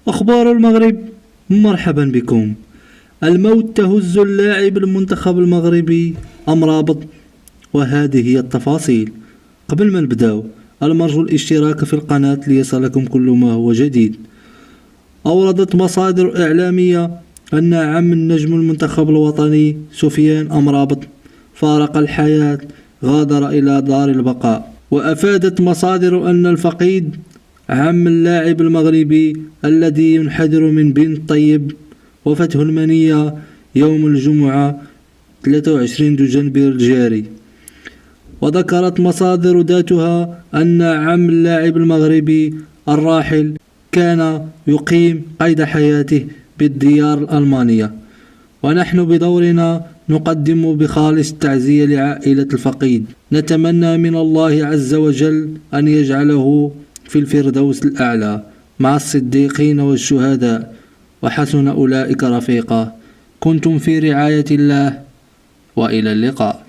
أخبار المغرب، مرحبا بكم. الموت تهز اللاعب المنتخب المغربي أم رابط؟ وهذه هي التفاصيل. قبل ما نبداو، المرجو الاشتراك في القناة ليصلكم كل ما هو جديد. أوردت مصادر إعلامية أن عم النجم المنتخب الوطني سفيان أمرابط فارق الحياة، غادر إلى دار البقاء. وأفادت مصادر أن الفقيد عم اللاعب المغربي الذي ينحدر من بن طيب وفاته المنية يوم الجمعة 23 دجنبر الجاري. وذكرت مصادر ذاتها أن عم اللاعب المغربي الراحل كان يقيم قيد حياته بالديار الألمانية، ونحن بدورنا نقدم بخالص التعزية لعائلة الفقيد. نتمنى من الله عز وجل أن يجعله في الفردوس الأعلى مع الصديقين والشهداء، وحسن أولئك رفيقا. كنتم في رعاية الله، وإلى اللقاء.